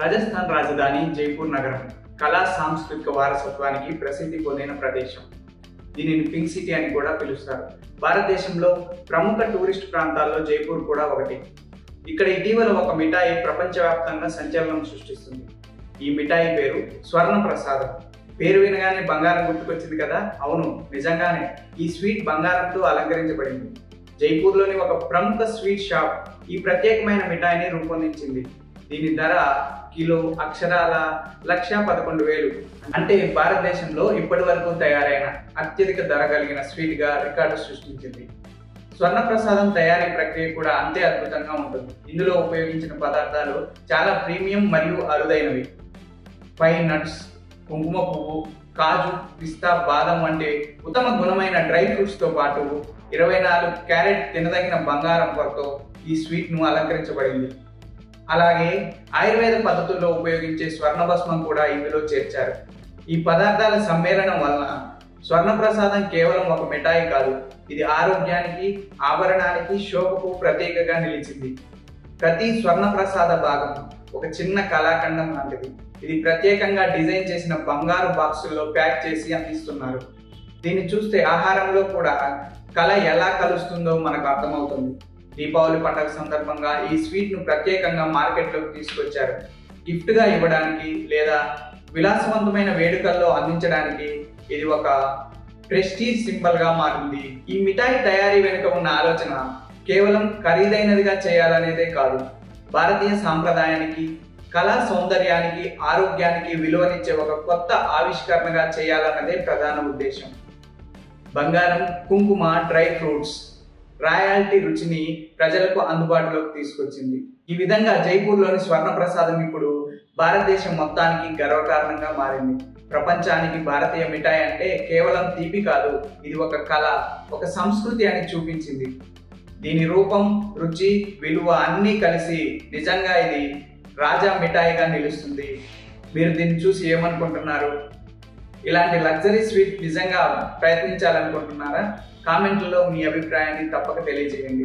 రాజస్థాన్ రాజధాని జైపూర్ నగరం కళా సాంస్కృతిక వారసత్వానికి ప్రసిద్ధి పొందిన ప్రదేశం. దీనిని పింక్ సిటీ అని కూడా పిలుస్తారు. భారతదేశంలో ప్రముఖ టూరిస్ట్ ప్రాంతాల్లో జైపూర్ కూడా ఒకటి. ఇక్కడ ఇటీవల ఒక మిఠాయి ప్రపంచవ్యాప్తంగా సంచలనం సృష్టిస్తుంది. ఈ మిఠాయి పేరు స్వర్ణ ప్రసాదం. పేరు వినగానే బంగారం గుర్తుకొచ్చింది కదా? అవును, నిజంగానే ఈ స్వీట్ బంగారంతో అలంకరించబడింది. జైపూర్లోని ఒక ప్రముఖ స్వీట్ షాప్ ఈ ప్రత్యేకమైన మిఠాయిని రూపొందించింది. దీని ధర కిలో అక్షరాల 1,11,000. అంటే భారతదేశంలో ఇప్పటి వరకు తయారైన అత్యధిక ధర కలిగిన స్వీట్గా రికార్డు సృష్టించింది. స్వర్ణ ప్రసాదం తయారీ ప్రక్రియ కూడా అంతే అద్భుతంగా ఉంటుంది. ఇందులో ఉపయోగించిన పదార్థాలు చాలా ప్రీమియం మరియు అరుదైనవి. పైన్ నట్స్, కుంకుమ పువ్వు, కాజు, పిస్తా, బాదం వంటి ఉత్తమ గుణమైన డ్రై ఫ్రూట్స్తో పాటు 24 క్యారెట్ తినదగిన బంగారం పొరతో ఈ స్వీట్ను అలంకరించబడింది. అలాగే ఆయుర్వేద పద్ధతుల్లో ఉపయోగించే స్వర్ణ భస్మం కూడా ఇందులో చేర్చారు. ఈ పదార్థాల సమ్మేళనం వలన స్వర్ణ ప్రసాదం కేవలం ఒక మిఠాయి కాదు, ఇది ఆరోగ్యానికి, ఆభరణానికి, శోభకు ప్రతీకగా నిలిచింది. ప్రతి స్వర్ణ ప్రసాద భాగం ఒక చిన్న కళాఖండం లాంటిది. ఇది ప్రత్యేకంగా డిజైన్ చేసిన బంగారు బాక్సుల్లో ప్యాక్ చేసి అందిస్తున్నారు. దీన్ని చూస్తే ఆహారంలో కూడా కళ ఎలా కలుస్తుందో మనకు అర్థమవుతుంది. దీపావళి పండుగ సందర్భంగా ఈ స్వీట్ను ప్రత్యేకంగా మార్కెట్లోకి తీసుకొచ్చారు. గిఫ్ట్గా ఇవ్వడానికి లేదా విలాసవంతమైన వేడుకల్లో అందించడానికి ఇది ఒక ప్రెస్టీజ్ సింబల్గా మారింది. ఈ మిఠాయి తయారీ వెనుక ఉన్న ఆలోచన కేవలం ఖరీదైనదిగా చేయాలనేదే కాదు, భారతీయ సాంప్రదాయానికి, కళా సౌందర్యానికి, ఆరోగ్యానికి విలువనిచ్చే ఒక కొత్త ఆవిష్కరణగా చేయాలన్నదే ప్రధాన ఉద్దేశం. బంగారం, కుంకుమ, డ్రై ఫ్రూట్స్, రాయల్టీ రుచిని ప్రజలకు అందుబాటులోకి తీసుకొచ్చింది. ఈ విధంగా జైపూర్లోని స్వర్ణ ప్రసాదం ఇప్పుడు భారతదేశం మొత్తానికి గర్వకారణంగా మారింది. ప్రపంచానికి భారతీయ మిఠాయి అంటే కేవలం తీపి కాదు, ఇది ఒక కళ, ఒక సంస్కృతి అని చూపించింది. దీని రూపం, రుచి, విలువ అన్నీ కలిసి నిజంగా ఇది రాజా మిఠాయిగా నిలుస్తుంది. మీరు దీన్ని చూసి ఏమనుకుంటున్నారు? ఇలాంటి లగ్జరీ స్వీట్ నిజంగా ప్రయత్నించాలనుకుంటున్నారా? కామెంట్లలో మీ అభిప్రాయాన్ని తప్పక తెలియజేయండి.